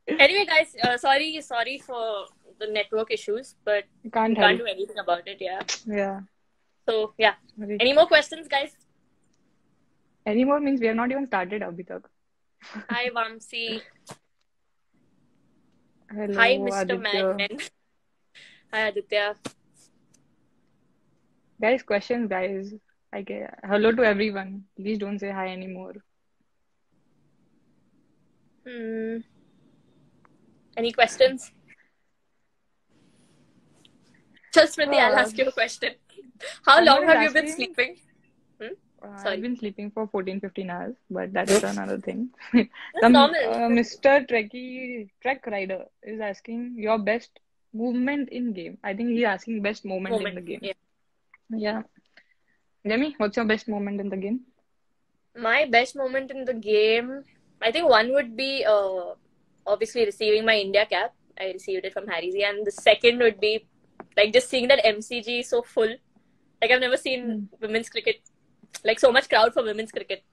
Anyway, guys, sorry for the network issues, but we Can't can't help. do anything about it. Yeah. Yeah. So yeah. Very Any true. more questions, guys? Any more means we have not even started abhi tak. Hi, Vamsi. Hi, Hello, Mr. Aditya. Madman. Hi, Aditya. Guys, questions, guys. Hello to everyone. Please don't say hi anymore. Any questions? So, Smriti, I'll Uh, ask you a question. How I'm not long even have you been asking. sleeping? I've Sorry. been sleeping for 14, 15 hours, but that's another thing. That's normal. Mr. Trek Rider is asking your best movement in game. I think he's asking best moment in Moment. the game. Yeah. Yeah. Demi, what's your best moment in the game? My best moment in the game, I think one would be obviously receiving my India cap. I received it from Harry Z. And the second would be like just seeing that MCG so full. Like I've never seen Mm. women's cricket, like so much crowd for women's cricket.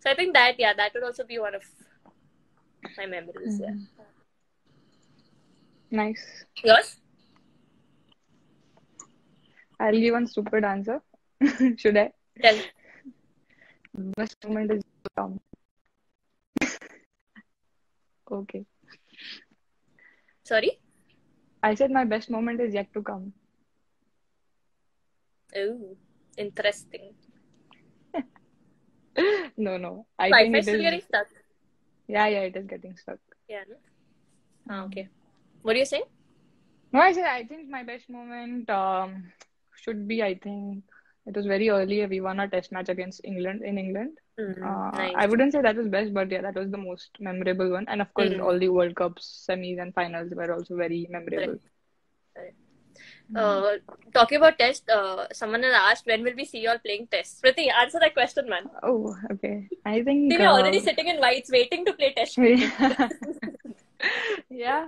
So I think that, yeah, that would also be one of my memories. Yeah. Mhm. Nice. Yours? I'll give one stupid answer. Should I? Tell. Best moment is to come. Okay. Sorry? I said my best moment is yet to come. Oh, interesting. No. I think Wi-Fi it still getting is. stuck. Yeah, it is getting stuck. Yeah, no? Mm. Okay. What are you saying? No, I think my best moment should be, I think it was very early. We won a test match against England in England. I Nice. wouldn't say that was best, but yeah, that was the most memorable one. And of course, Mm, all the World Cups, semis, and finals were also very memorable. correct. Correct. Mm. Talking about test, someone has asked when will we see you all playing test? Priti, answer that question, man. Oh, okay. I See, think, we're already sitting in whites waiting to play test cricket. yeah,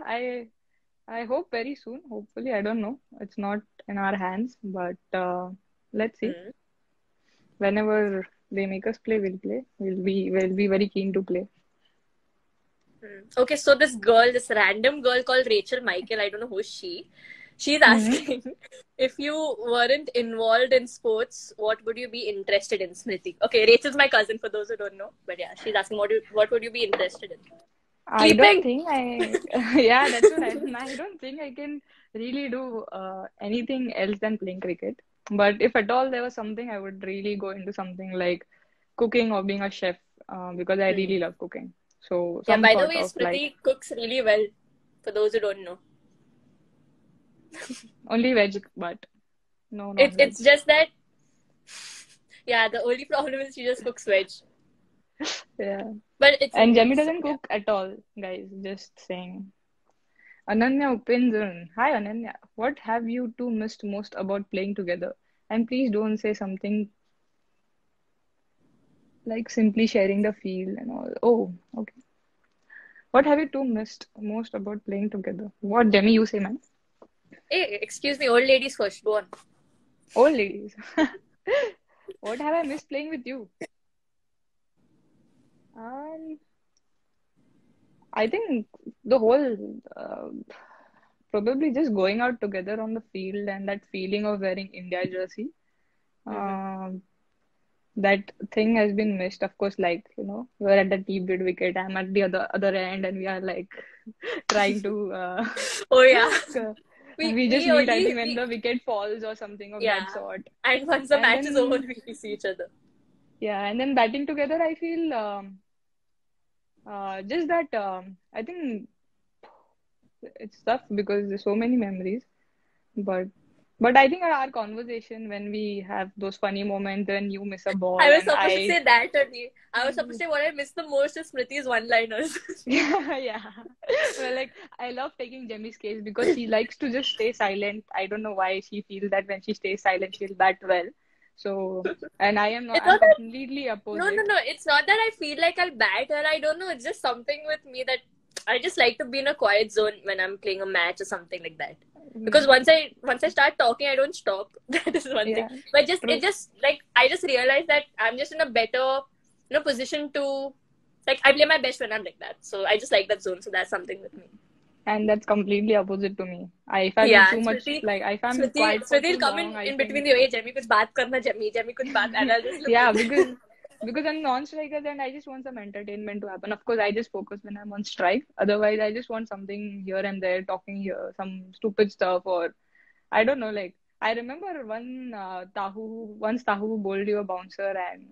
I hope very soon. Hopefully, I don't know. It's not in our hands, but let's see. Mm. Whenever they make us play, we'll play. We'll be very keen to play. Okay, so this random girl called Rachel Michael, I don't know who is she. She's Hmm. asking if you weren't involved in sports, what would you be interested in, Smriti? Okay, Rachel's my cousin for those who don't know. But yeah, she's asking what would you be interested in? I don't Sleeping? think I, yeah, that's what I don't think I can really do anything else than playing cricket. But if at all there was something, I would really go into something like cooking or being a chef because I Hmm. really love cooking. So Yeah, some by the sort way, of like Smriti cooks really well for those who don't know. only veg, but no non-veg. It's just that, yeah, the only problem is she just cooks veg. Yeah. But it's And Indian, Jamie so doesn't yeah. cook at all, guys. Just saying. Ananya Upinzan. Hi, Ananya. What have you two missed most about playing together? And please don't say something like simply sharing the field and all. Oh, okay. What have you two missed most about playing together? What, Demi, you say, man? Hey, excuse me, old ladies first. Go on. Old ladies. What have I missed playing with you? Um, I think the whole probably just going out together on the field and that feeling of wearing India jersey. Mm-hmm. Um, that thing has been missed. Of course, like you're at the deep mid wicket, I'm at the other end, and we are like trying to Oh yeah, we just we meet, I only think, when we the wicket falls or something of that yeah. sort. And once the And match is over, then we see each other. yeah, and then batting together, I feel just that I think it's tough because there's so many memories. But I think our conversation when we have those funny moments when you miss a ball I was and supposed to I say that only. I was supposed to say what I miss the most is Smriti's one-liners. yeah. Well, like I love taking Jemmy's case because she likes to just stay silent. I don't know why she feels that when she stays silent, she'll bat well. So, and I am not, It's I'm not that completely no, opposite. no. It's not that I feel like I'll bat her. I don't know. It's just something with me that I just like to be in a quiet zone when I'm playing a match or something like that. Because Mm, once I start talking, I don't stop. That is one thing. yeah, But just it true. just like I just realized that I'm just in a better position to Like, I play my best when I'm like that. So I just like that zone. So that's something with me. And that's completely opposite to me. If I'm Yeah, too much, Smriti, like, if I'm Smriti, quiet for Smriti will too come long, I in think, between the, hey, Jemmy, kuch baat karna, Jemmy, kuch baat, and I'll just look yeah, at because I'm non-striker, then I just want some entertainment to happen. Of course, I just focus when I'm on strike. Otherwise, I just want something here and there, talking here, some stupid stuff, or I don't know. Like, I remember once Tahu bowled you a bouncer, and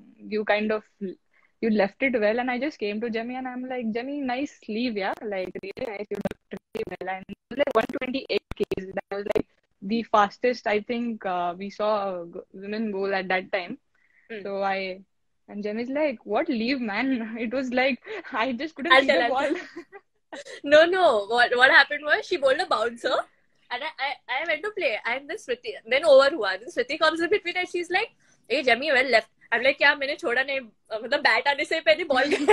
you left it well, and I just came to Jemmy and I'm like, Jemmy, nice sleeve, yeah, like really nice, you left it really well, and it was like 128 Ks. That was like the fastest I think we saw a women bowl at that time. Hmm. So and Jemmy's like, what leave, man? It was like I just couldn't I'll see tell, the I'll ball. tell. No. What happened was she bowled a bouncer, and I went to play, and then over hua. Then Smriti comes in between, and she's like, "Hey, Jemmy, well left." I'm like, "क्या मैंने छोड़ा नहीं, मतलब bat आने से पहले ball गया."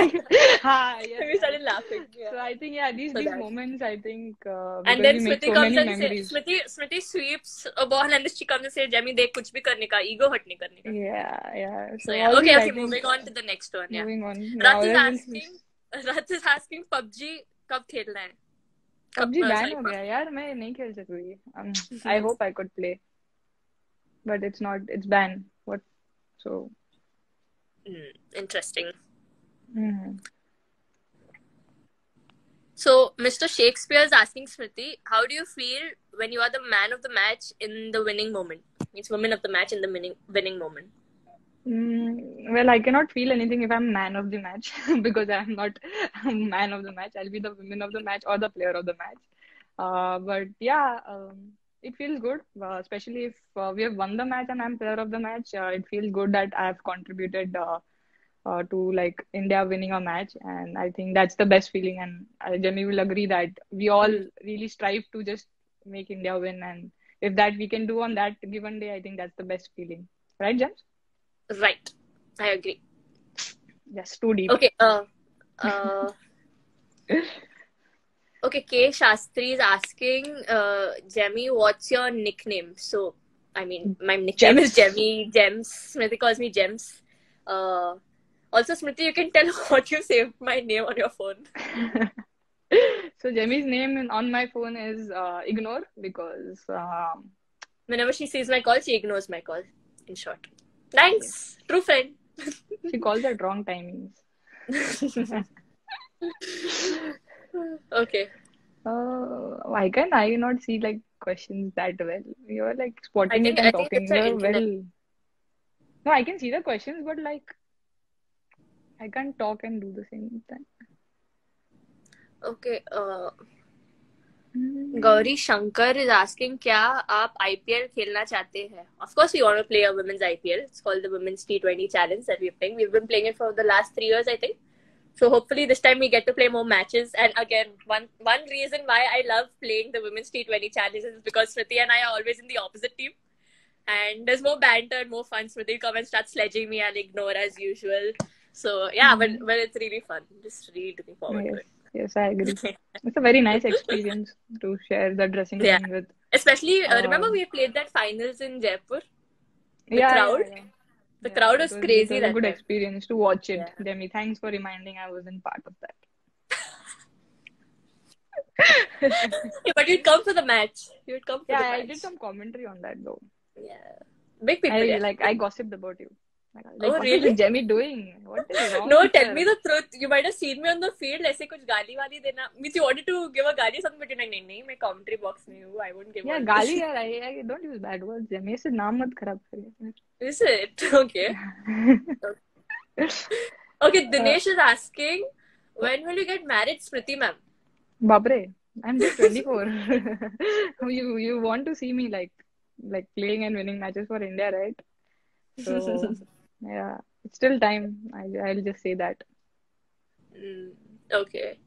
Yes, We started laughing. So Yeah. I think, yeah, these So these that. moments, I think And because then we make Smriti so comes many and say, memories. Smriti sweeps a ball, and she comes and says, "Jemmy, देख कुछ भी करने का, ego hurt नहीं करने का." Yeah. So So yeah, all these, I okay. think, Moving on to the next one. Yeah, moving on. Rath Now is then asking. Rath is asking, PUBG कब खेलना है? PUBG ban Sorry. हो गया यार, मैं नहीं खेल सकूंगी. I hope I could play, but it's not. It's banned. What? So. Interesting. Mm. So, Mr. Shakespeare is asking Smriti, how do you feel when you are the man of the match in the winning moment? It's woman of the match in the winning moment. Well, I cannot feel anything if I'm man of the match because I'm not man of the match. I'll be the woman of the match or the player of the match. But yeah, it feels good, especially if we have won the match and I'm player of the match. It feels good that I have contributed to like India winning a match, and I think that's the best feeling. And Jemmy will agree that we all really strive to just make India win, and if that we can do on that given day, I think that's the best feeling, right, James? Right. I agree. Yes, too deep. Okay. Okay, K. Shastri is asking, Jemmy, what's your nickname? So, I mean, my nickname is Jemmy, Gems. Smriti calls me Gems. Also, Smriti, you can tell what you saved my name on your phone. So, Jemmy's name on my phone is Ignore because whenever she sees my call, she ignores my call, in short. Thanks. Yes. True friend. She calls at wrong timings. Okay. Why can I not see like questions that well? You're like spotting it and talking well. No, I can see the questions, but like I can't talk and do the same time. Okay. Gauri Shankar is asking, क्या आप IPL खेलना चाहते हैं? Of course, we want to play a women's IPL. It's called the Women's T20 Challenge that we're playing. We've been playing it for the last 3 years, I think. So hopefully this time we get to play more matches. And again, one reason why I love playing the Women's T20 Challenge is because Smriti and I are always in the opposite team. And there's more banter and more fun. Smriti will come and start sledging me and ignore as usual. So yeah, but it's really fun. Just really looking forward to it. Yes, I agree. It's a very nice experience to share the dressing room with. Especially, remember we played that finals in Jaipur? The crowd? Yeah. The crowd was crazy. It was a good experience to watch it. Yeah. Demi, thanks for reminding I wasn't part of that. Yeah, but you'd come for the match. You'd come for the match. Yeah, I did some commentary on that though. Yeah. Big people. I gossiped about you. Like, oh, really? What is Jemmy doing? What is wrong No, with tell her? me the truth. You might have seen me on the field. ऐसे कुछ गाली वाली देना. Means you wanted to give a गाली something, but you're like, नहीं, मैं commentary box में हूँ. I won't give. Yeah, गाली यार. I don't use bad words. Jemmy से नाम मत खराब करिए. Is it? Okay. Okay, Dinesh is asking, when will you get married, Smriti ma'am? Babre, I'm just 24. You want to see me like playing and winning matches for India, right? So yeah, it's still time. I'll just say that. Okay.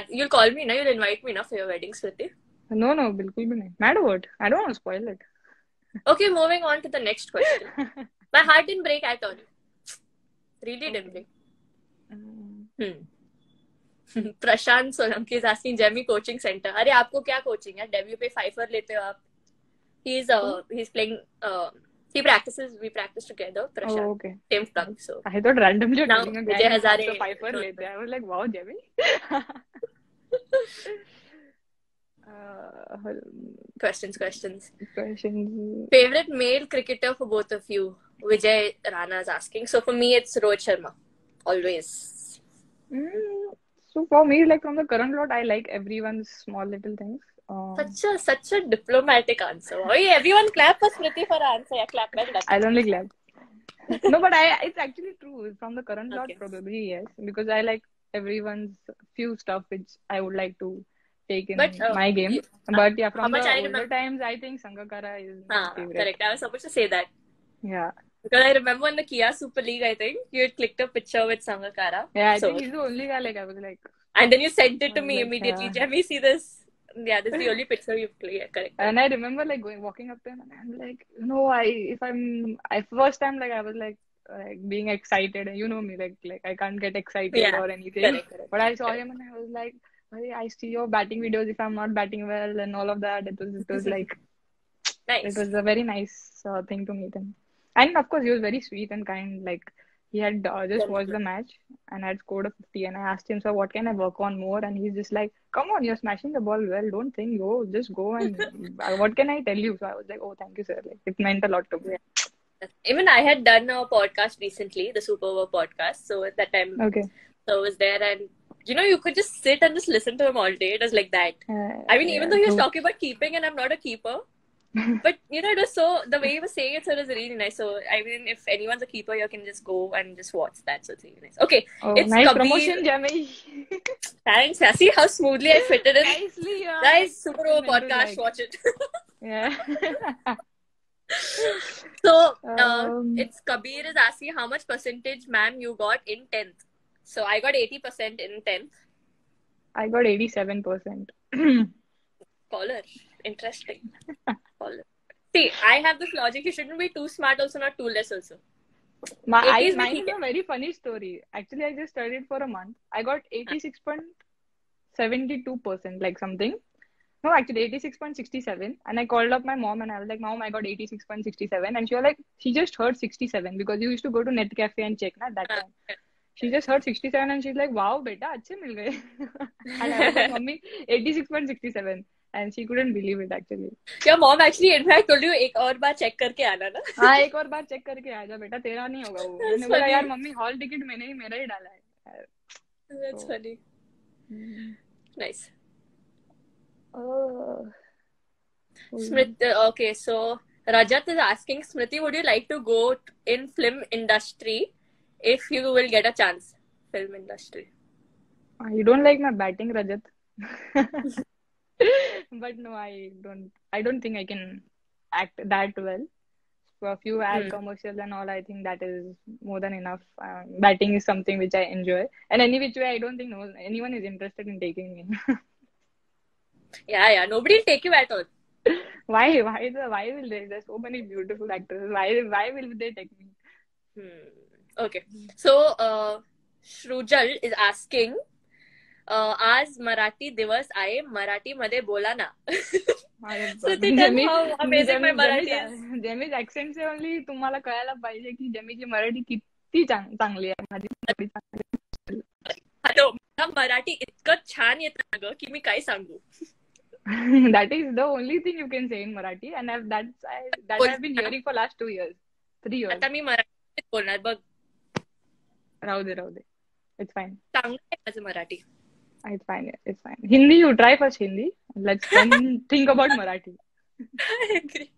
You'll call me, na? You'll invite me, na, for your wedding, Smriti? No, बिल्कुल भी नहीं. Mad what? I don't want to spoil it. Okay, moving on to the next question. My heart didn't break at all. Really didn't break. Prashant Solanki is asking, Jemmy coaching center. अरे आपको क्या coaching है? Debut पे 5 लेते हो आप? He's playing We practice together, Oh, Prashant. okay. Same club, so. I thought randomly you're Now, telling a Vijay guy Hazare. आपसे Piper No, लेते no. हैं. I was like, wow, Jemmy. uh, Questions. questions. Favorite male cricketer for both of you? Vijay Rana is asking. So for me, it's Rohit Sharma. Always. So for me, like from the current lot, I like everyone's small little things. Such a diplomatic answer. Oh, yeah, everyone clap for Smriti for answer. Yeah, clap well done. I'll only clap. No, but it's actually true. From the current lot, Okay. probably yes, because I like everyone's few stuff which I would like to take in But, my game. yeah. But yeah, from How much the I older remember- times, I think Sangakkara is my favorite. Correct. I was supposed to say that. Yeah. Because I remember in the Kia Super League, I think, you had clicked a picture with Sangakkara. Yeah, I So- think he's the only guy, like, I was like, And then you sent it to I was me like, immediately. yeah. Jamie, see this? Yeah, this is the only picture you've clicked. Yeah, correct. and I remember like walking up to him and I'm like, first time, like, I was like being excited, and you know me, like I can't get excited Yeah, or anything. correct. But I saw him and I was like, "Hey, I see your batting videos if I'm not batting well and all of that." It was like, Nice. it was a very nice thing to meet him. And of course, he was very sweet and kind. Like, he had just watched the match and had scored a 50. And I asked him, "So what can I work on more?" And he's just like, "Come on, you're smashing the ball well. Don't think, just go and what can I tell you?" So I was like, "Oh, thank you, sir." Like, it meant a lot to me. Even I had done a podcast recently, the Super Over podcast. So at that time, Okay. so I was there, and you could just sit and just listen to him all day. It was like that. I mean, even though he was talking about keeping, and I'm not a keeper, but it was so, the way he was saying it, so it was really nice. So I mean, if anyone's a keeper, you can just go and just watch that. So it's really nice. Okay, Oh, it's nice Kabir. promotion, Jamie. Thanks. See how smoothly I fitted in. Nicely, yeah. Guys, Super Over Meant to, podcast, like- watch it. Yeah. So Um, Kabir is asking how much percentage, ma'am, you got in 10th. So I got 80% in 10th. I got 87%. Caller, interesting. Caller. See, I have this logic. You shouldn't be too smart, also not too less, also. 80s में Mine ठीक is है. a very funny story. Actually, I just studied for a month. I got 86.72%, like something. No, actually 86.67. And I called up my mom and I was like, "Mom, I got 86.67." And she was like, she just heard 67 because you used to go to Net Cafe and check, na, that time. She just heard 67 and she's like, "Wow, beta, अच्छे मिल गए." And I was like, "Mummy, 86.67." And she couldn't believe it actually. Your mom actually, in fact, told you एक और बार check करके आना ना. हाँ, एक और बार चेक करके आ जा बेटा, तेरा नहीं होगा वो. मैंने बोला, funny. यार मम्मी, हॉल टिकट मैंने ही मेरा ही डाला है. That's funny. Nice. Oh. Smriti, okay, so Rajat is asking, Smriti, would you like to go in film industry if you will get a chance? Film industry. You don't like my batting, Rajat. But no, I don't think I can act that well. For a few ad commercials and all, I think that is more than enough. Batting is something which I enjoy. And any which way, I don't think anyone is interested in taking me. Yeah, nobody will take you at all. Why will they? There's so many beautiful actors. Why will they take me? Okay. So, Shrujal is asking, आज मराठी दिवस आहे, मराठी मध्ये बोला ना. So they tell me how amazing my Marathi is. जेमीज accent से only तुम्हाला कळायला पाहिजे की जेमीची मराठी किती चांगली आहे. माझी मराठी चांगली आहे. हॅलो, मला मराठी इतकं छान येतं ना ग की मी काय सांगू. That is the only thing you can say in Marathi, and that I've been hearing for last 3 years. आता मी मराठीत बोलणार बघ. राहू दे. It's fine. चांगलं आहे माझं Marathi. It's fine. Hindi, you try first Hindi. Let's then think about Marathi. I agree.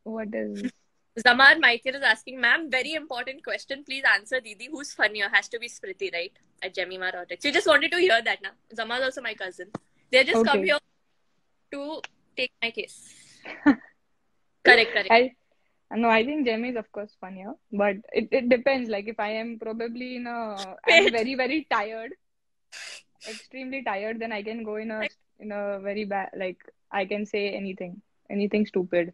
What is... Zamar Michael is asking, ma'am, very important question. Please answer, Didi. Who's funnier? Has to be Smriti, right? At Jemima Rotex. You just wanted to hear that now. Zamar is also my cousin. They just come here to take my case. Correct. I think Jamie is of course funnier, but it depends. Like if I am probably I'm very, very tired, extremely tired, then I can go in a very bad, like I can say anything stupid.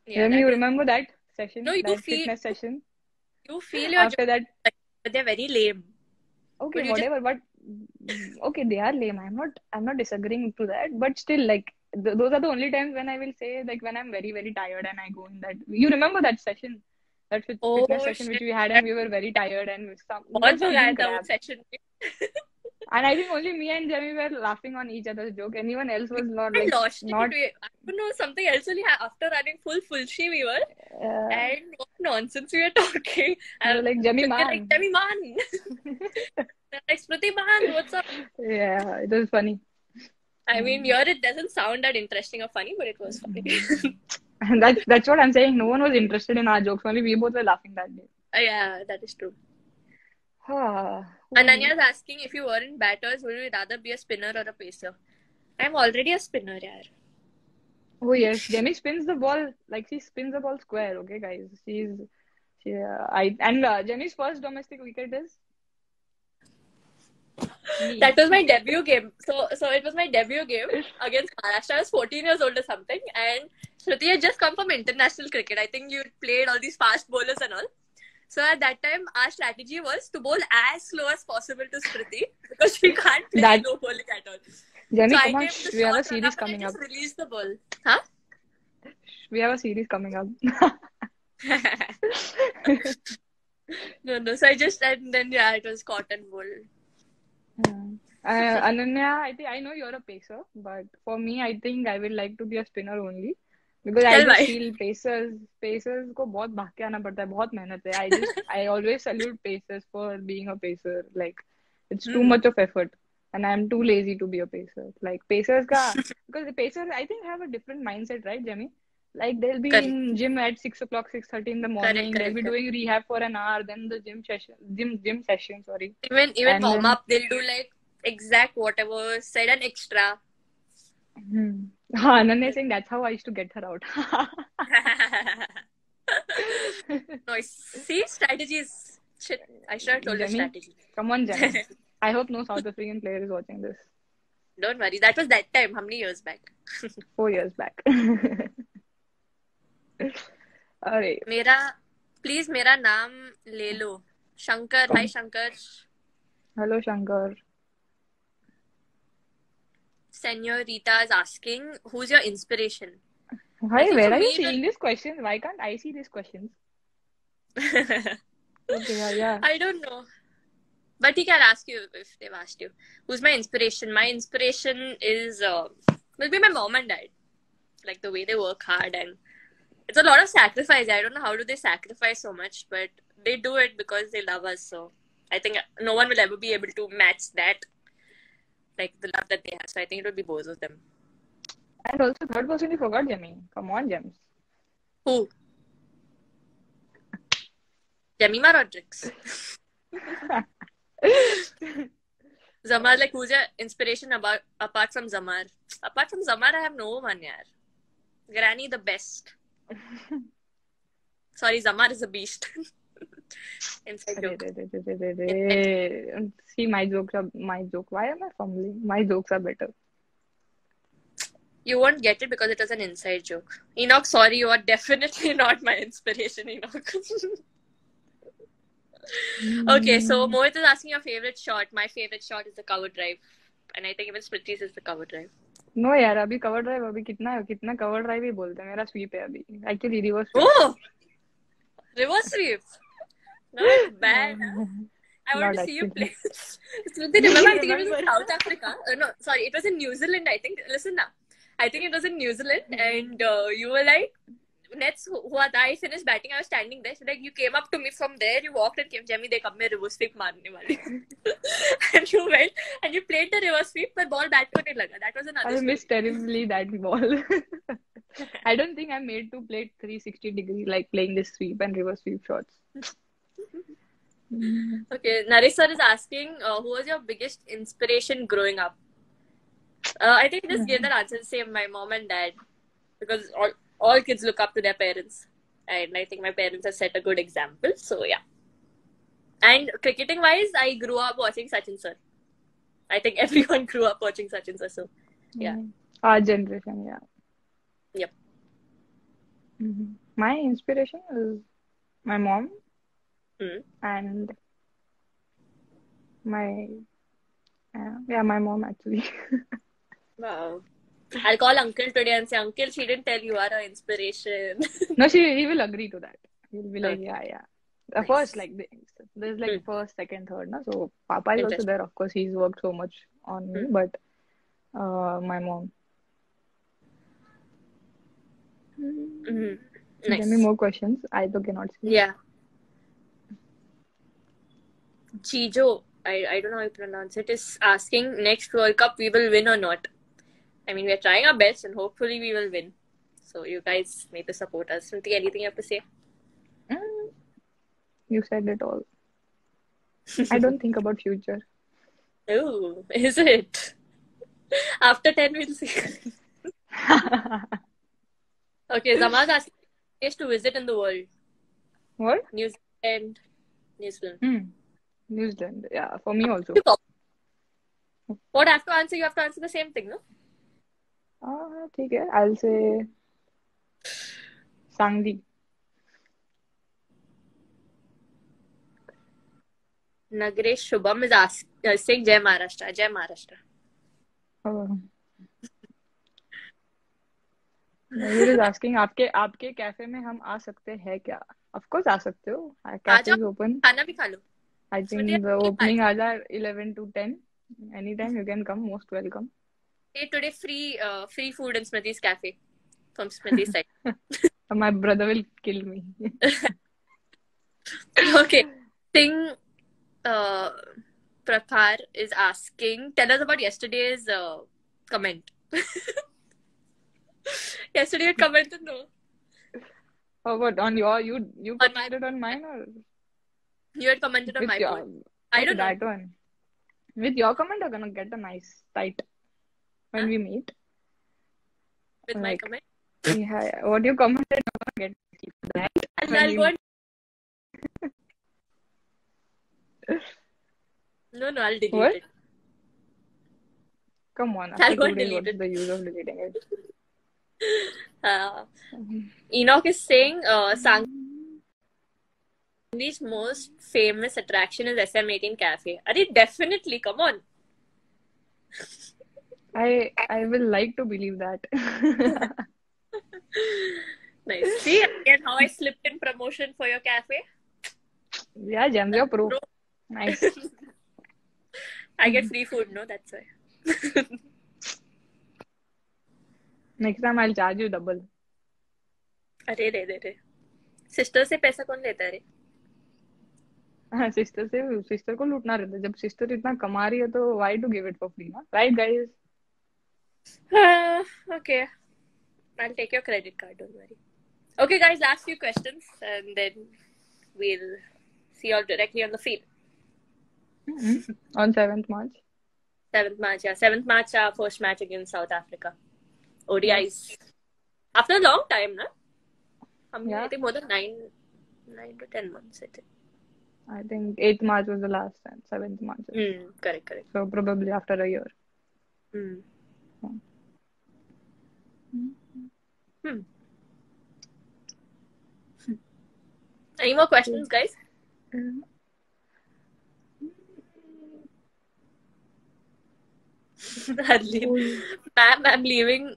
Yeah, Jamie, you remember that session? No, fitness session? You feel your after that, but they're very lame. Okay, whatever. But okay, they are lame. I'm not disagreeing to that, but still, like those are the only times when I will say, like, when I'm very, very tired and I go in that. You remember that session, that Oh fitness session which shit. we had, and we were very tired, and बहुत we मजा आया didn't था वो grab. Session में. And I think only me and Jemmy were laughing on each other's joke. Anyone else was not I like, lost it. not. I don't know, something else only after running full she we were. And what nonsense we were talking. We were like, Jemmy We're like, man. Demi man. Like, Smriti man, what's up? Yeah, it was funny. I mean, here it doesn't sound that interesting or funny, but it was funny. And that's what I'm saying. No one was interested in our jokes. Only we both were laughing that day. Yeah, that is true. Ah, Ananya is asking, if you weren't batters, would you rather be a spinner or a pacer? I'm already a spinner, yaar. oh yes, Jemmy spins the ball like she spins the ball square. Okay, guys, Jemmy's first domestic wicket is me. That was my debut game. So it was my debut game against Maharashtra. I was 14 years old or something, and Shruti had just come from international cricket. I think you played all these fast bowlers and all. So at that time, our strategy was to bowl as slow as possible to Smriti because she can't play slow bowling at all. Jemmy, So come on, we have a series coming up. Just release the ball, huh? We have a series coming up. No. So I just, and then yeah, it was cotton wool. Ananya, I think I know you're a pacer, but for me, I think I would like to be a spinner only. Because I just feel pacers को बहुत भाग के आना पड़ता है, बहुत मेहनत है. I always salute pacers for being a pacer. Like, it's too much of effort, and I'm too lazy to be a pacer. Like, pacers because the pacers, I think, have a different mindset, right, Jemmy? Like, they'll be in gym at 6 o'clock, 6:30 in the morning. They'll be doing rehab for an hour, then the gym session. Sorry. Even warm up, they'll do like exact whatever said an extra. Ananya is saying that's how I used to get her out. No, see, strategies. Shit, I should have told you strategy. Come on, Jemmy. I hope no South African player is watching this. Don't worry, that was that time. How many years back? 4 years back. Alright. Please, मेरा नाम ले लो. Shankar, hi Shankar. Hello Shankar. Senorita is asking, who's your inspiration? Hi, where are you seeing these questions? Why can't I see these questions? Okay, yeah. I don't know. But he can ask you if they've asked you. Who's my inspiration? My inspiration is will be my mom and dad. Like the way they work hard, and it's a lot of sacrifice. I don't know how do they sacrifice so much, but they do it because they love us. So I think no one will ever be able to match that, like the love that they have. So I think it would be both of them. And also third person you forgot, Jemmy. Come on, Gems. Who? Jemima Rodriguez. Zamar, like, who's your inspiration apart from Zamar? Apart from Zamar, I have no one, yaar. Granny the best. Sorry, Zamar is a beast. Inside joke. See, my joke. Why am I fumbling? My jokes are better. You won't get it because it was an inside joke. Enoch, sorry, you are definitely not my inspiration, Enoch. Okay, so Mohit is asking your favorite shot. My favorite shot is the cover drive. And I think even Smriti's is the cover drive. No यार, अभी cover drive अभी कितना cover drive ही बोलते हैं. मेरा sweep है अभी. Actually reverse sweep. Oh! Reverse sweep. Not bad. Huh? I want to see you play. Smriti, remember I think it was in South Africa. No, sorry, it was in New Zealand, I think. Listen now. I think it was in New Zealand and you were like, Nets hua tha, I finished batting, I was standing there. So like you came up to me from there, you walked and came, Jemmy, dekh ab main reverse sweep marne wali. And you went and you played the reverse sweep, but ball bat ko nahi laga. That was another story. I missed terribly that ball. I don't think I'm made to play 360 degree like playing this sweep and reverse sweep shots. Okay, Naresh sir is asking, who was your biggest inspiration growing up? I think I just gave that answer the same, my mom and dad. Because all kids look up to their parents. And I think my parents have set a good example. So, yeah. And cricketing wise, I grew up watching Sachin sir. I think everyone grew up watching Sachin sir. So, yeah. Our generation, yeah. Yep. My inspiration is my mom and my mom actually. Wow. I'll call uncle today and say, Uncle, she didn't tell you are our inspiration. No, he will agree to that. He'll be like, Okay, yeah. nice. First, like there's like Hmm. first, second, third, no? So Papa is also Interesting. there. Of course, he's worked so much on me, but my mom. Mm-hmm. Give me Nice. more questions. I too cannot see. Yeah. Chijo, I don't know how you pronounce it, is asking next World Cup we will win or not. I mean, we're trying our best and hopefully we will win. So you guys need to support us. Smriti, anything you have to say? Mm, You said it all. I don't think about future. Oh, is it? After 10 we'll see. Okay, Zamaz asking place to visit in the world. What? New Zealand. New Zealand. New Zealand. Yeah, for me also. What I have to answer? You have to answer the same thing, no? ठीक है. I'll say Sangli. Nagresh Shubham is saying Jai Maharashtra. Jai Maharashtra. Mayur is asking आपके cafe में हम आ सकते हैं क्या? Of course आ सकते हो. आ Cafe जाओ, is open. खाना भी खा लो. I think the opening hours are 11 to 10. Anytime you can come, most welcome. Hey, today free food in Smriti's cafe from Smriti's side. My brother will kill me. Okay. Singh Prakhar is asking, tell us about yesterday's comment. Yesterday you had commented, no? Oh, what on your you On commented on mine or You had commented on with my your? post. I don't know. That one. With your comment, I'm gonna get a nice tight when we meet. With my comment? Yeah, what you commented, I'm gonna get that. I'll go and... No, I'll delete What? it. Come on, I'll after go 2 and days, delete what's it. the use of deleting it? Enoch is saying Sangli's most famous attraction is SM18 Cafe. Definitely, come on. I will like to believe that. Nice. See again how I slipped in promotion for your cafe? Yeah, Gems, you're pro. Nice. I get free food, no? That's why. Next time I'll charge you double. अरे sister से पैसा कौन लेता है रे? Sister को लूटना रहता है. जब सिस्टर इतना कमा रही है तो why to give it for free, ना? Right, guys? Okay. I'll take your credit card, don't worry. Okay, guys, last few questions and then we'll see you all directly on the field. On 7th March. 7th March, yeah. 7th March, our first match against South Africa. ODIs. Yes. After a long time, na? Yeah. I think more than 9 to 10 months, I think. I think 8th March was the last and 7th March. Correct. So probably after a year. Any more questions, guys? Ma'am, I'm leaving.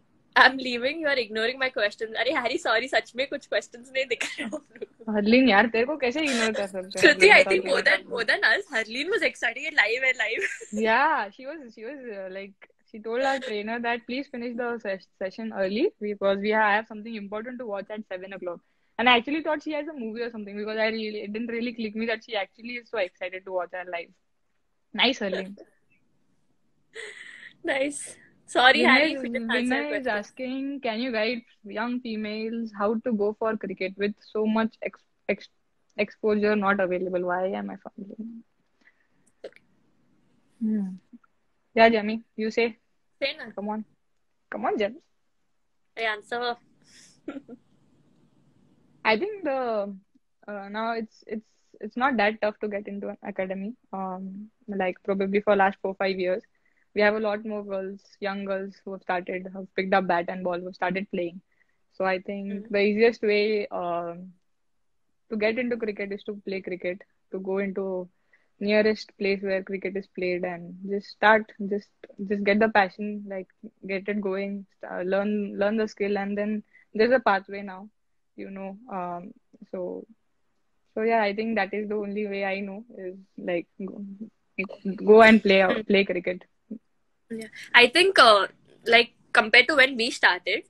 You are ignoring my questions. अरे Harry, sorry, सच में कुछ questions नहीं दिख रहे हो. हरलीन यार तेरे को कैसे ignore कर सकते हैं? Shruti, I think more than us, Harleen was excited. Live. Yeah, she was like, she told our trainer that please finish the session early because we have something important to watch at 7 o'clock. And I actually thought she has a movie or something because it didn't really click me that she actually is so excited to watch our live. Nice, Harleen. Nice. Sorry, Harry. Vinay is asking, can you guide young females how to go for cricket with so much exposure not available? Why am I fumbling? Yeah, Jamie, you say. Say na. Come on, Jem. I answer. I think now it's not that tough to get into an academy. Like probably for last 4-5 years. We have a lot more young girls who have picked up bat and ball, who have started playing. So I think the easiest way to get into cricket is to play cricket, to go into nearest place where cricket is played and just start, just get the passion, like get it going, learn the skill, and then there's a pathway now, you know. So so yeah, I think that is the only way I know is like go and play cricket. Yeah. I think, like, compared to when we started,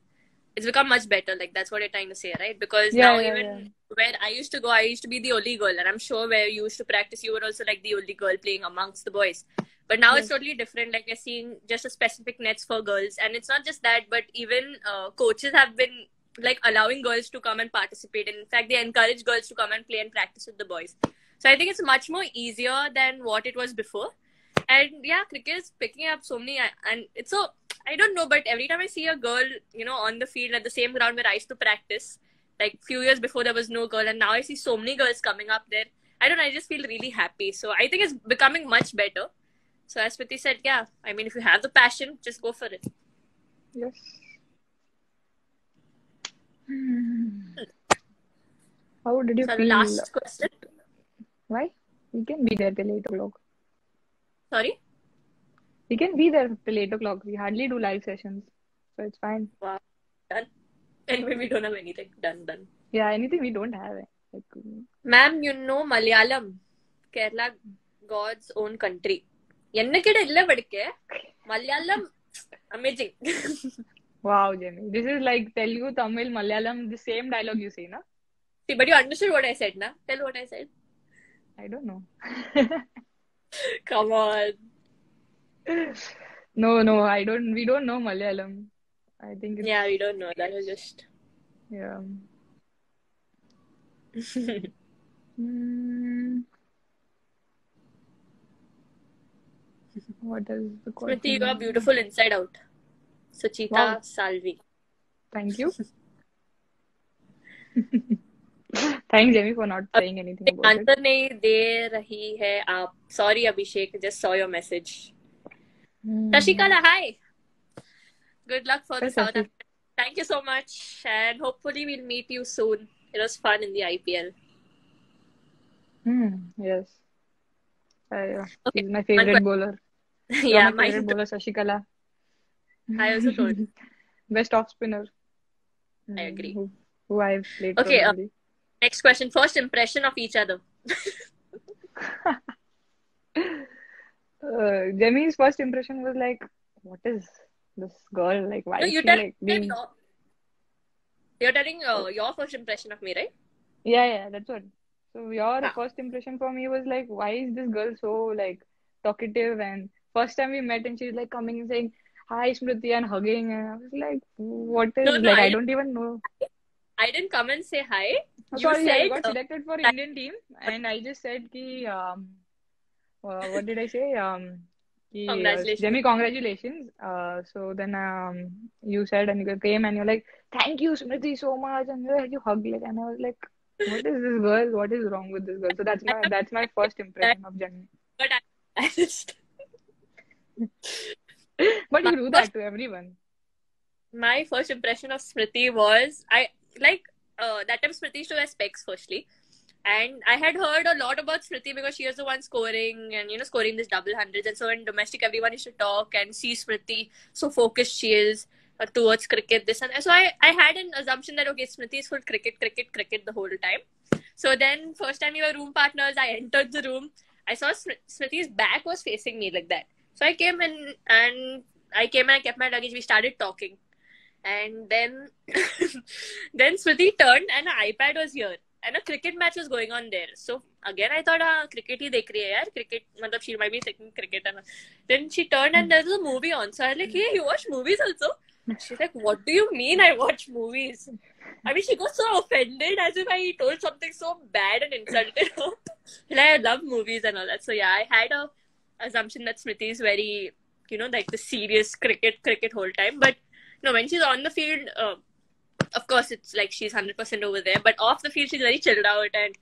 it's become much better. Like, that's what you're trying to say, right? Because Yeah, now, yeah, yeah. even where I used to go, I used to be the only girl. And I'm sure where you used to practice, you were also like the only girl playing amongst the boys. But now it's Yes. totally different. Like, we're seeing just a specific nets for girls. And it's not just that, but even coaches have been like allowing girls to come and participate. And in fact, they encourage girls to come and play and practice with the boys. So I think it's much more easier than what it was before. And yeah, cricket is picking up so many, and it's so, I don't know, but every time I see a girl, on the field at the same ground where I used to practice, like few years before there was no girl, and now I see so many girls coming up there. I don't know, I just feel really happy. So I think it's becoming much better. So as Smriti said, yeah, I mean, if you have the passion, just go for it. Yes. How did you So the feel? last question. Why? We can be there till 8 o'clock. Sorry? We can be there till 8 o'clock. We hardly do live sessions, so it's fine. Wow. Done. Anyway, we don't have anything. Done. Yeah, anything we don't have. Like, Ma'am, you know Malayalam, Kerala, God's own country. என்னக்கிட்ட இல்ல படிக்க Malayalam, amazing. wow, Jenny. This is like Telugu, Tamil, Malayalam, the same dialogue you say, na? See, but you understood what I said, na? Tell what I said. I don't know. Come on. No, I don't. We don't know Malayalam. I think it's... Yeah, we don't know. That was just... Yeah. What is the question? Smriti, you are beautiful inside out. Suchita Wow. Salvi. Thank you. Thanks, Jamie, for not saying anything about it. Answer नहीं दे रही है आप. Sorry, Abhishek. Just saw your message. Shashikala, hi. Good luck for the South Africa. Thank you so much. And hopefully we'll meet you soon. It was fun in the IPL. Yes. Okay. She's my favorite bowler. Yeah, my favorite bowler, Shashikala. I also told you. Best off spinner. I agree. Who I've played Okay, probably. Next question. First impression of each other. Jamie's first impression was like, what is this girl? Like, why is she like being... You're telling your first impression of me, right? Yeah, that's what. So your first impression for me was like, why is this girl so like talkative? And first time we met and she's like coming and saying, hi Smriti, and hugging, and I was like, what is... No, I don't even know. I didn't come and say hi. Sorry, said, I got selected for Indian team, and I just said ki, what did I say? Congratulations. Jamie, congratulations. So then you said, and you came and you're like, thank you Smriti so much, and you hugged like, and I was like, what is this girl? What is wrong with this girl? So that's my first impression of Jamie. But I just... But you do that to everyone. My first impression of Smriti was, that time Smriti used to wear specs firstly. And I had heard a lot about Smriti because she was the one scoring and, scoring this double hundreds. And so in domestic, everyone used to talk and see Smriti, so focused she is towards cricket, this and that. So I had an assumption that, okay, Smriti is full cricket the whole time. So then first time we were room partners, I entered the room. I saw Smriti's back was facing me like that. So I came in and I kept my luggage. We started talking. And then Smriti turned and her iPad was here. And a cricket match was going on there. So again, I thought, cricket hi dekh rahi hai yaar. Cricket, she might be thinking cricket. Then she turned and there was a movie on. So I was like, hey, you watch movies also? She's like, what do you mean I watch movies? I mean, she got so offended as if I told something so bad and insulted her. And I love movies and all that. So yeah, I had a assumption that Smriti is very, like the serious cricket whole time. But no, when she's on the field, of course, it's like she's 100% over there. But off the field, she's very chilled out and,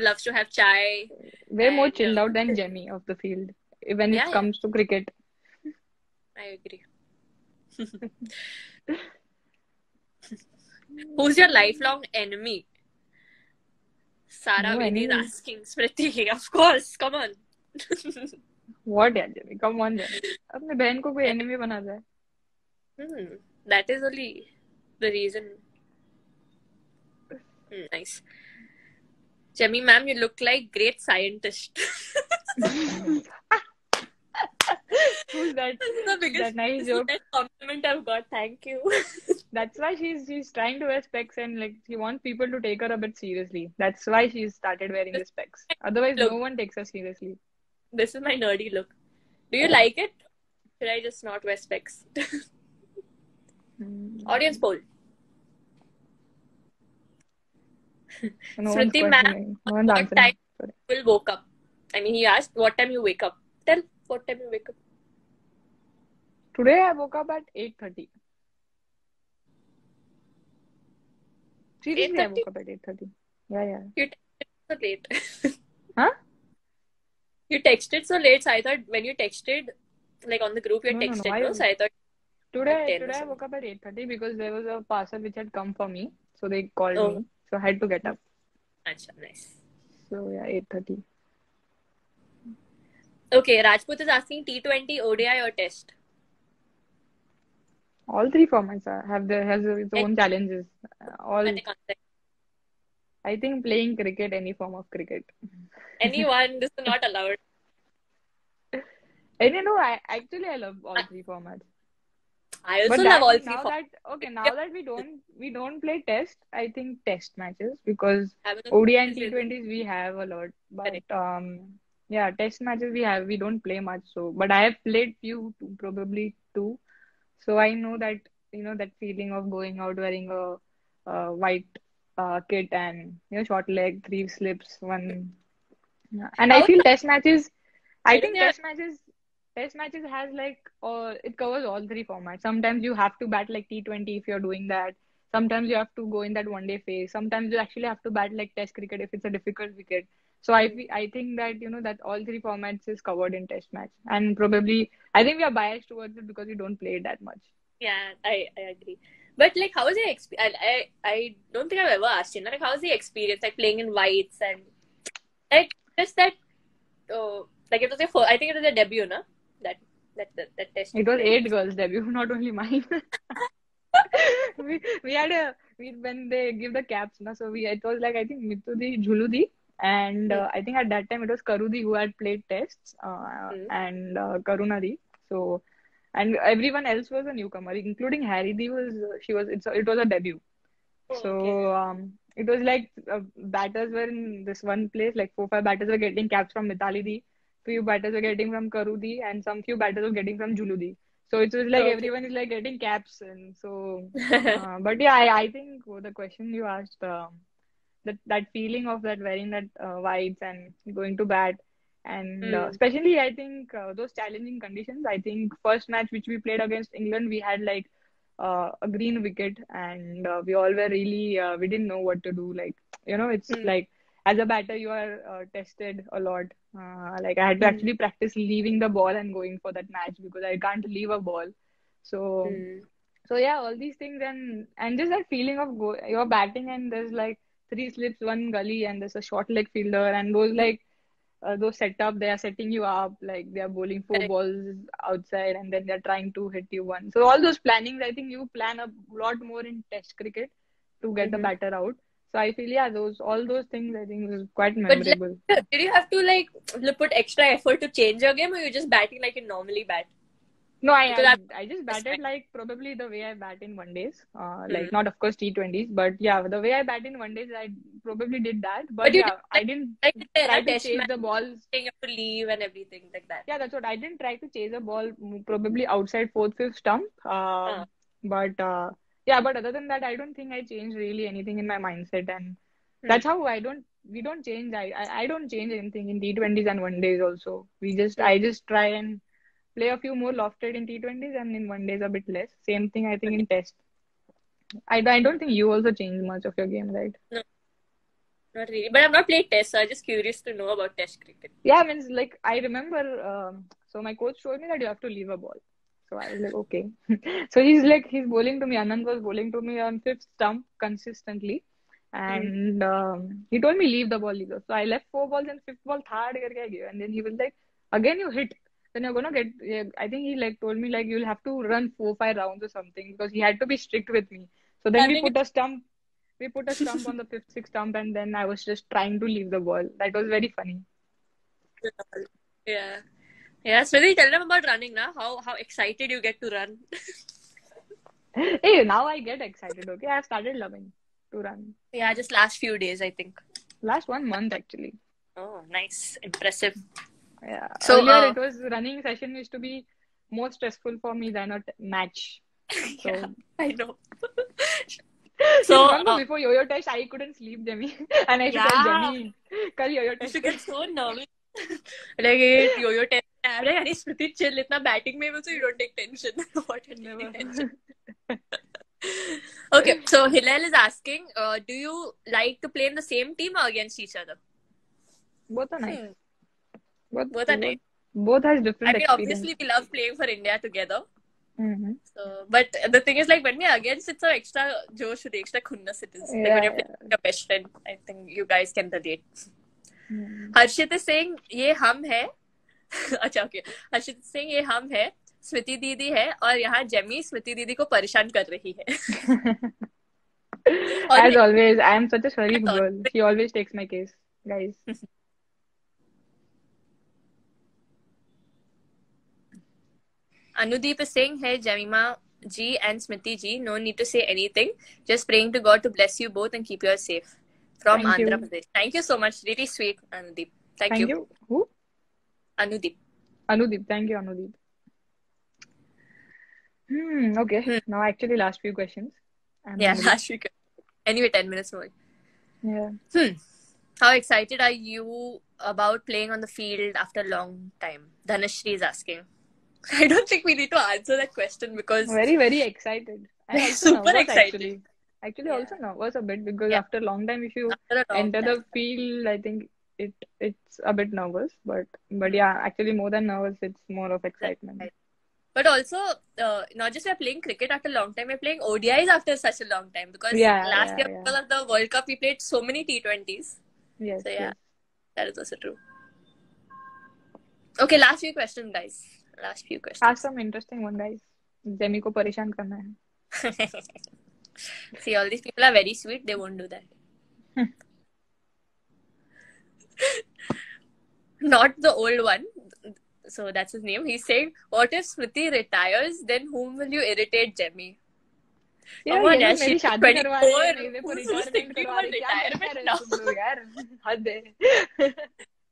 loves to have chai. Way more chilled out than Jamie off the field when it comes to cricket. I agree. Who's your lifelong enemy? Sarah Vedi is asking. Smriti, of course. Come on. What यार Jamie, come on यार, अपने बहन को कोई enemy बना जाए. That is only the reason. Nice. Jemmy ma'am, you look like great scientist. Who's that? This is the biggest, That nice this is the joke. best compliment I've got. Thank you. That's why she's trying to wear specs, and like she wants people to take her a bit seriously. That's why she's started wearing the specs. Otherwise, Look, no one takes her seriously. this is my nerdy look. Do you like it? Should I just not wear specs? Audience poll. No one's Smriti ma'am, questioning. No one's what answering. time Sorry. will woke up? I mean, he asked what time you wake up. Tell what time you wake up. Today I woke up at 8:30. Seriously, I 8:30? woke up at 8:30. Yeah. You texted so late. Huh? You texted so late, so I thought when you texted, like on the group, you No. texted, no? So I thought Today 10 or I something. woke up at 8:30 because there was a parcel which had come for me. So they called Oh, me. So I had to get up. acha, nice. So yeah, 8:30. Okay, Rajput is asking T20, ODI or Test. All three formats has its own challenges. Any concept. I think playing cricket, any form of cricket. Anyone, this is not allowed. And I love all three formats. I But also love all that three now formats. that we don't play test, I think test matches because Having a ODI and quiz is T20s we have a lot. But correct. yeah, test matches we don't play much. So but I have played probably two. So I know that that feeling of going out wearing a white kit and short leg, three slips, one. Yeah. And I How feel test matches. I I don't think think test matches has like it covers all three formats. Sometimes you have to bat like T20 if you're doing that. Sometimes you have to go in that one day phase. Sometimes you actually have to bat like test cricket if it's a difficult wicket. So I think that that all three formats is covered in test match. And probably I think we are biased towards it because we don't play it that much. yeah, I agree. But like, how was your experience? I don't think I've ever asked you. Like, how was the experience? Like playing in whites and like just that. Like it was your first. I think it was your debut, no? That test you It was played. 8 girls debut, not only mine. we had when they give the caps, na, so it was like I think Mitudi, Juludi, and Hmm. I think at that time it was Karudi who had played tests, Hmm. and Karunadi. So and everyone else was a newcomer, including Harry D was it was a debut. Oh, okay. So it was like batters were in this one place, like 4-5 batters were getting caps from Mitali Di, few batters were getting from Karudi, and some few batters were getting from Juludi. So it was like Okay. everyone is like getting caps, and so. But yeah, I think the question you asked, that feeling of that wearing that whites and going to bat, and Hmm. especially I think those challenging conditions. I think first match which we played against England, we had like a green wicket, and we all were really we didn't know what to do. Like it's Hmm. like as a batter you are tested a lot. Like I had to Hmm. actually practice leaving the ball and going for that match because I can't leave a ball. So Hmm. so yeah, all these things, and just that feeling of you're batting and there's like three slips, one gully, and there's a short leg fielder, and those setup, they are setting you up like they are bowling four Correct. balls outside, and then they're trying to hit you one. So all those plannings, I think you plan a lot more in Test cricket to get the Mm-hmm. batter out. So I feel yeah, those all those things I think was quite But like, memorable. did you have to like put extra effort to change your game, or you just batting like you normally bat? No, Because I've I just this batted like probably the way I bat in one days. hmm. Like not of course T20s, but yeah, the way I bat in one days, I probably did that. But But you did yeah, I didn't like in try a to test chase match, the balls. you have to leave and everything like that. Yeah, that's what I didn't try to chase a ball probably outside fourth, fifth stump. Uh, But yeah, but other than that, I don't think I changed really anything in my mindset, and hmm. that's how we don't change. I don't change anything in T20s and one days also. Hmm. I just try and play a few more lofted in T20s and in one days a bit less. Same thing I think Okay. in test. I don't think you also change much of your game, right? No, not really. But I've not played test, so I'm just curious to know about test cricket. Yeah, I mean, like I remember. So my coach told me that you have to leave a ball. So I was like, okay. So he's bowling to me. Anand was bowling to me on fifth stump consistently, And he told me leave the ball either. So I left 4 balls and fifth ball third करके I gave. And then he was like, again you hit. Then you're gonna get. Yeah, I think he like told me like you'll have to run 4-5 rounds or something because he had to be strict with me. So then Running. we put a stump on the fifth, sixth stump, and then I was just trying to leave the ball. That was very funny. Yeah. Yeah, Smriti, tell them about running now. How excited you get to run. Hey, now I get excited. Okay, I've started loving to run. Yeah, just last few days, I think. Last 1 month actually. Oh, nice. Impressive. Yeah. So, Earlier it was running session used to be more stressful for me than a match. So yeah, I know. you So, remember before yo-yo test, I couldn't sleep, Jemmy, and I used to tell yeah, Jemmy, "Kal yo-yo I used test." to get so nervous. Like, it, yo-yo test. I'm like, Ani, Smriti, chill. Itna batting mein also you don't take tension. What are you taking tension? Okay, so Hillel is asking, do you like to play in the same team or against each other? Both are nice. Both are nice. Both has I different mean, experience. obviously, we love playing for India together. Mm-hmm. So, but the thing is, like, when we're against, it's an extra josh, extra khunnas it is. Like, when you're playing with your best friend, I think you guys can relate. Harshit is saying, ये हम है. अच्छा, okay. Harshit is saying, ये हम है. स्मृति दीदी है और यहाँ जेमी स्मृति दीदी को परेशान कर रही है. As always, I am such a Sharif girl. She always takes my case, guys. Anudeep is saying, hey, Jemima Ji and Smriti Ji, no need to say anything. Just praying to God to bless you both and keep you safe. From Thank Andhra you. Pradesh. Thank you so much. Really sweet, Anudeep. Thank you. Who? Anudeep. Anudeep. Thank you, Anudeep. Okay. Now, actually, last few questions. Yeah, last week. Anyway, 10 minutes more. Yeah. How excited are you about playing on the field after a long time? Dhanashri is asking. I don't think we need to answer that question because... Very, very excited. I'm also super nervous, excited. Actually, also nervous a bit because after a long time, if you enter the field, I think it's a bit nervous. But yeah, actually more than nervous, it's more of excitement. But also, not just we're playing cricket after a long time, we're playing ODIs after such a long time. Because last year, because of the World Cup, we played so many T20s. Yes. So yeah, that is also true. Okay, last few questions, guys. Last few questions. Ask some interesting one, guys. Jemmy ko pareshan karna hai. See, all these people are very sweet. They won't do that. Not the old one. So that's his name. He's saying, what if Smriti retires? Then whom will you irritate, Jemmy? Yeah, on, she's 24. Who's thinking about retirement now?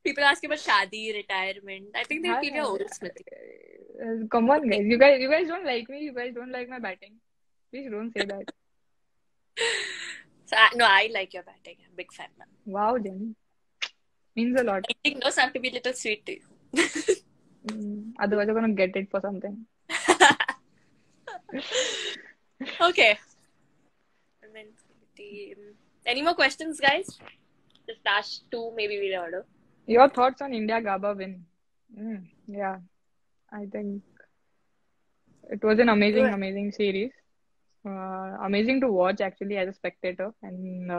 People ask about shadi, retirement. I think they'll keep your old Smriti. Come on, guys. You guys don't like me. You guys don't like my batting. Please don't say that. So, no, I like your batting. I'm a big fan, man. Wow, Jenny. Means a lot. I think those have to be a little sweet to you. Otherwise, you're going to get it for something. Okay. And then, any more questions, guys? Just last two, maybe we'll order. Your thoughts on India Gaba win? Yeah, I think it was an amazing series. Amazing to watch actually as a spectator, and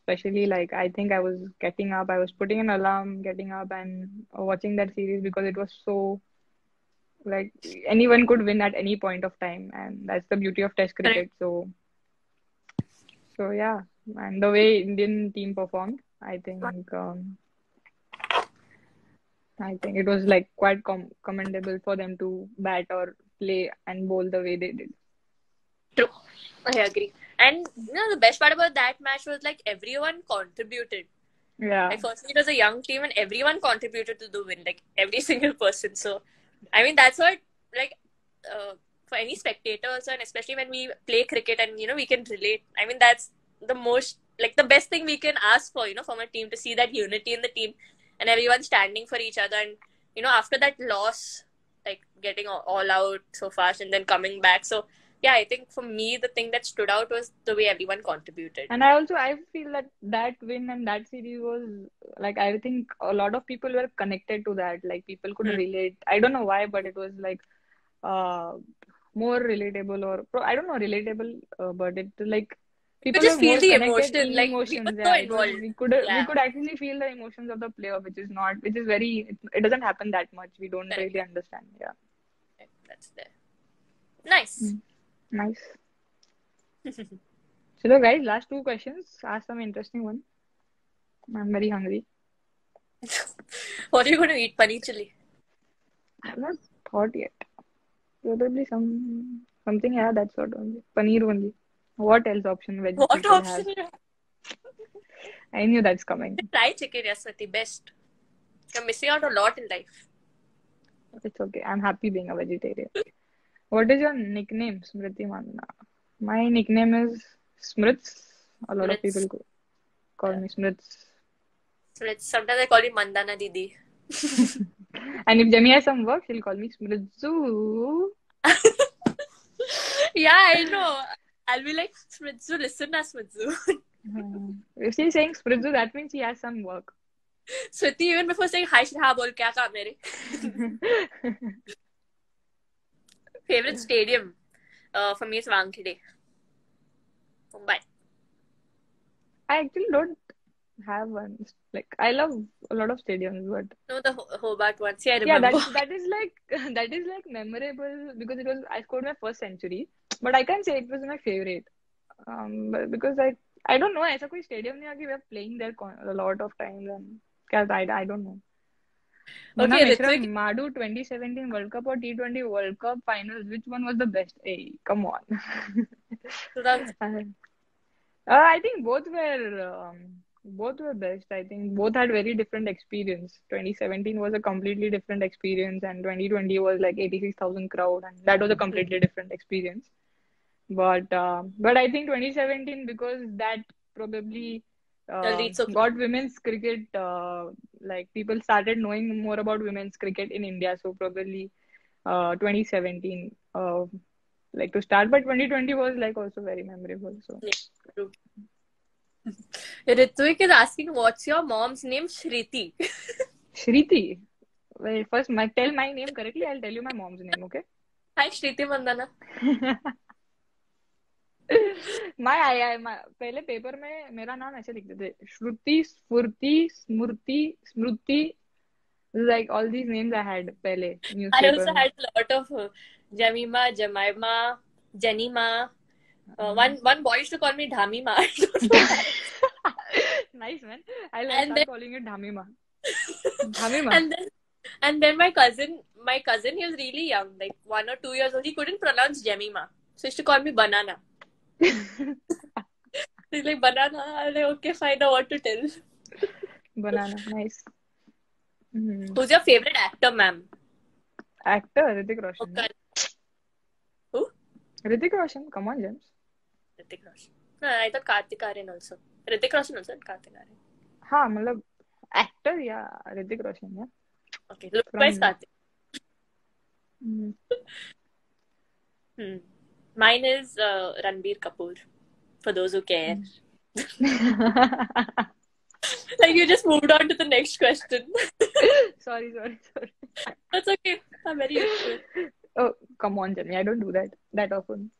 especially like I think I was getting up, I was putting an alarm, getting up and watching that series because it was so like anyone could win at any point of time, and that's the beauty of Test cricket. So yeah, and the way Indian team performed, I think it was like quite commendable for them to bat or play and bowl the way they did. True, I agree. And the best part about that match was like everyone contributed. Yeah. Like firstly, it was a young team and everyone contributed to the win. Like every single person. So, I mean, that's what like for any spectators and especially when we play cricket and we can relate. I mean, that's the most like the best thing we can ask for. From a team to see that unity in the team and everyone standing for each other. And after that loss, like getting all out so fast and then coming back. So. Yeah, I think for me, the thing that stood out was the way everyone contributed. And I feel that win and that series was like, I think a lot of people were connected to that. Like people could relate. I don't know why, but it was like more relatable or I don't know, relatable, but it like people just were feel more the connected emotion. Like, we were emotions. so Yeah, it was, involved. we Yeah, could actually feel the emotions of the player, which is not, which is very, it doesn't happen that much. We don't correct. really understand. Yeah. That's there. Nice. Mm, nice. So guys, last two questions. Ask some interesting one. I'm very hungry. What are you going to eat? Paneer chili. I have not thought yet. Probably something. Yeah, that's what only. Paneer only. What else option veg What people have? option you have? I knew that's coming. Try chicken, Yaswati. Best. You're missing out a lot in life. It's okay. I'm happy being a vegetarian. What is your nickname, Smriti Manna? My nickname is Smrits. A lot of Smrits. people call me Smrits. Sometimes I call you Mandana Didi. And if Jemmy has some work, she'll call me Smritzu. Yeah, I know. I'll be like, Smitsu, listen na Smitsu. If she's saying Smritzu, that means she has some work. Swati, even before saying hi, she'll have bol kya kaam mere. Favorite stadium? For me, it's Wankhede. Mumbai. I actually don't have one. Like, I love a lot of stadiums, but No, the Hobart one. See, I yeah, remember. that is like that is like memorable because it was, I scored my first century, but I can't say it was my favorite. But because I don't know, ऐसा कोई stadium नहीं है कि we are playing there a lot of times and क्या I don't know. Mona Okay, Mishra, Ritvik. Madu 2017 World Cup or T20 World Cup finals, which one was the best? Hey, come on. 2000. I think both were best. I think both had very different experience. 2017 was a completely different experience, and 2020 was like 86,000 crowd, and that was a completely different experience. But I think 2017, because that probably Jaldi, it's okay. got women's cricket, like people started knowing more about women's cricket in India. So probably 2017 like to start, but 2020 was like also very memorable. So Yeah, true. Ritvik is asking, what's your mom's name? Shriti. Shriti. Well, first, tell my name correctly. I'll tell you my mom's name, okay? Hi, Shriti Mandana. my पहले paper में मेरा नाम ऐसे लिखते थे, श्रुति, स्फूर्ति, स्मृति, स्मृति. Like all these names I had पहले I newspaper also में. had a lot of Jamima, Jemima, Jenima. One boy used to call me Dhamima. I don't know why. Nice, man. I'll And start then, calling it Dhamima. Dhamima. and then my cousin, he was really young, like 1 or 2 years old. He couldn't pronounce Jemima, so he used to call me Banana. He's like, banana. I'm like, okay, fine, now what to tell. Banana, nice. Who's your favorite actor, ma'am? Actor, Hrithik Roshan. Okay. Who? Hrithik Roshan, come on, James. Hrithik Roshan. No, I thought Kartik Aaryan also. Hrithik Roshan also and Kartik Aaryan. हाँ मतलब actor या ऋतिक रोशन या. Okay, look wise Kartik. Mine is Ranbir Kapoor. For those who care. Like you just moved on to the next question. Sorry. That's okay. I'm very used to it. Oh, come on, Jenny. I don't do that often.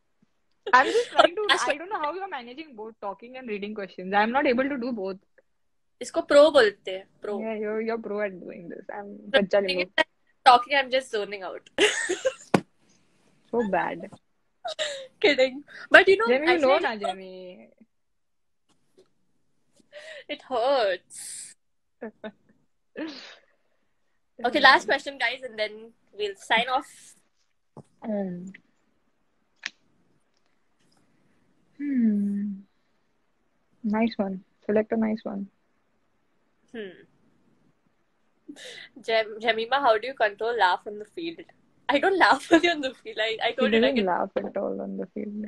I'm just trying to. That's I don't know how you're managing both talking and reading questions. I'm not able to do both. इसको pro बोलते हैं. Pro. Yeah, you're pro at doing this. I'm कच्चा नींबू. Talking, I'm just zoning out. So bad. Kidding. But you know, Jamie, you know na, Jamie. It hurts. Okay, last question, guys, and then we'll sign off. Nice one. Select a nice one. Jemima, how do you control laugh on the field? I don't laugh only on the field. I told you I can laugh at all on the field.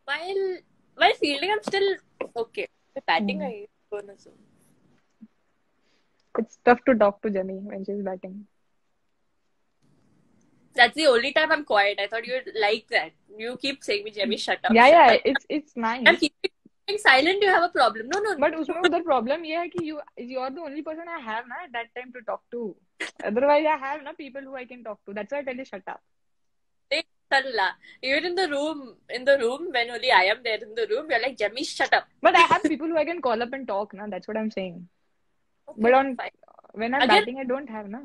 While fielding, I'm still okay. Batting, I go in a zone. It's tough to talk to Jenny when she's batting. That's the only time I'm quiet. I thought you'd like that. You keep saying me, Jemmy, shut up. Yeah, it's nice. I'm keeping silent. You have a problem. No. But उसमें उधर problem ये है कि you're the only person I have ना at that time to talk to. Otherwise, I have people who I can talk to. That's why I tell you shut up. Talla. Even in the room, when only I am there in the room, you're like, Jemmy, shut up. But I have people who I can call up and talk, na. That's what I'm saying. But Okay, fine. when I'm Again, batting, I don't have, na.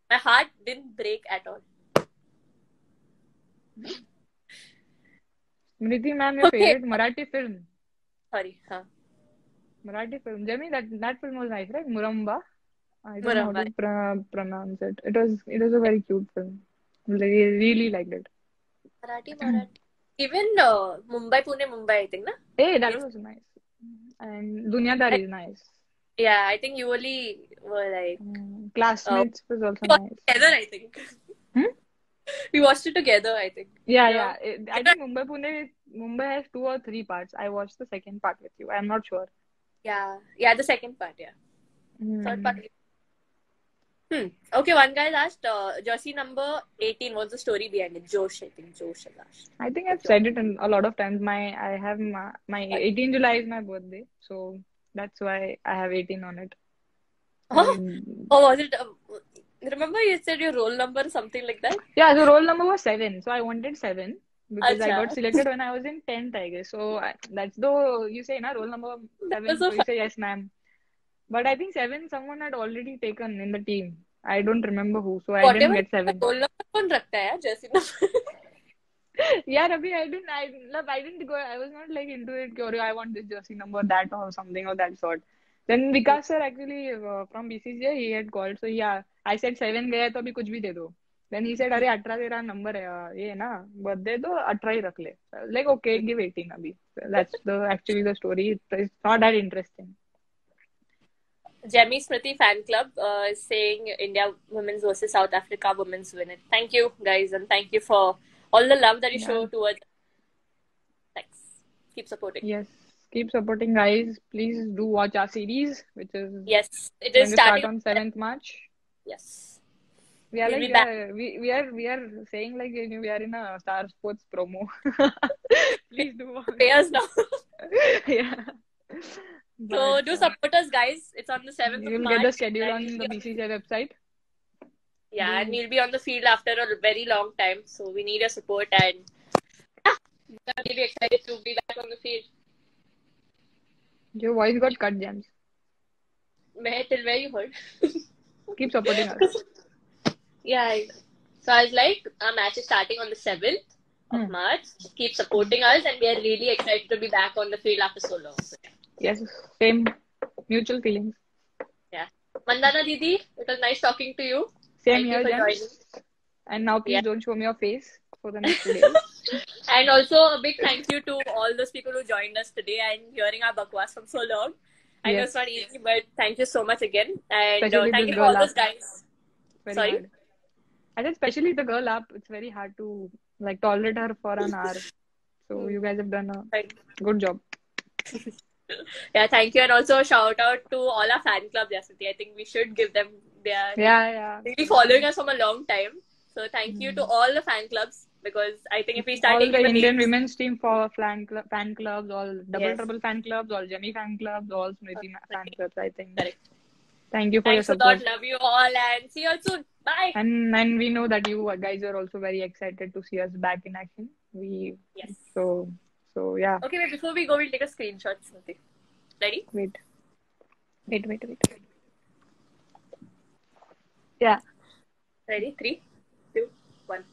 my heart didn't break at all. Smriti ma'am, your Okay. favorite Marathi film? Sorry. Huh. Marathi film. Jemmy, that film was nice, right? Muramba. I don't know how Muramba. to pronounce it. It was a very cute film. Really liked it. Marathi. Even Mumbai, Pune, Mumbai, I think, na? Hey, that was nice. And Dunyadari is nice. Yeah, I think you only were like... Classmates was also we watched nice. it together, I think. We watched it together, I think. Yeah. I think Mumbai has 2 or 3 parts. I watched the second part with you. I'm not sure. Yeah, the second part, yeah. Third part. Okay, one guy asked, jersey number 18, what's the story behind it? Josh, I think. Josh has asked. I think I've said it a lot of times. I have my 18 July is my birthday, so that's why I have 18 on it. Oh, was it? Remember you said your roll number or something like that? Yeah, so roll number was 7. So I wanted 7 because I Acha. got selected when I was in 10th, I guess. So that's though you say, na, roll number 7. So you say, yes, ma'am. But I think 7 someone had already taken in the team. I don't remember who. So I didn't get 7. Roll number कौन रखता है यार jersey number? Yeah, Ravi, I didn't go. I was not like into it. I want this jersey number, that or something of that sort. Then Vikas sir actually from BCCI he had called. So yeah, I said 7 गया तो अभी कुछ भी दे दो. Then he said अरे 18 तेरा number है ये ना birthday तो 18 ही रख ले. Like okay, give 18 अभी. That's actually the story. It's not that interesting. Jemmy Smriti fan club is saying India women's versus South Africa women's win it. Thank you guys, and thank you for all the love that you show towards. Thanks. Keep supporting. Yes, keep supporting, guys. Please do watch our series, which is it is starting on 7th March. Yes. We are like we are saying like we are in a Star Sports promo. Please do watch. Pay us now. Yeah. So do support us, guys. It's on the 7th of March. You'll get the schedule on the BCCI website. Yeah, and we'll be on the field after a very long time. So we need your support, and I'm really excited to be back on the field. Your voice got cut, James. Till where you heard? Keep supporting us. Yeah. So I was like, our match is starting on the 7th of March. Keep supporting us, and we are really excited to be back on the field after so long. Yes, same mutual feelings. Yeah. Mandana Didi, it was nice talking to you. Same here, James. And now please don't show me your face for the next 2 days. And also a big thank you to all those people who joined us today and hearing our bakwas from so long. I know it's not easy, but thank you so much again. And thank you to all those guys. Sorry? Hard. I said especially the girl up, it's very hard to like tolerate her for an hour. So you guys have done a good job. Yeah, thank you. And also a shout out to all our fan clubs, Jasmiti. I think we should give them. They are really following us from a long time. So thank you to all the fan clubs, because I think if we start all the Indian women's team for fan clubs, all Double Trouble fan clubs, all Jemmy fan clubs, all Smriti fan clubs, I think. Correct. Thank you for your support. Thanks a lot. Love you all, and see you all soon. Bye. And we know that you guys are also very excited to see us back in action. So yeah. Okay, wait, before we go, we'll take a screenshot. Smriti. Ready? Wait. Yeah. Ready? 3, 2, 1.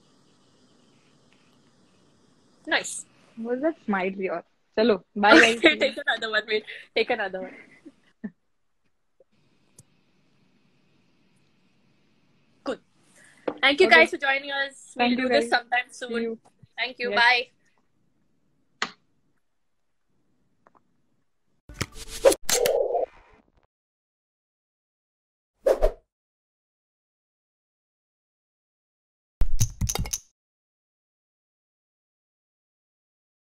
Nice. What's that smile here? Chalo. Bye guys. Take another one. Wait. Take another one. Good. Thank you guys for joining us. We'll do this sometime soon. Thank you. Yes. Bye.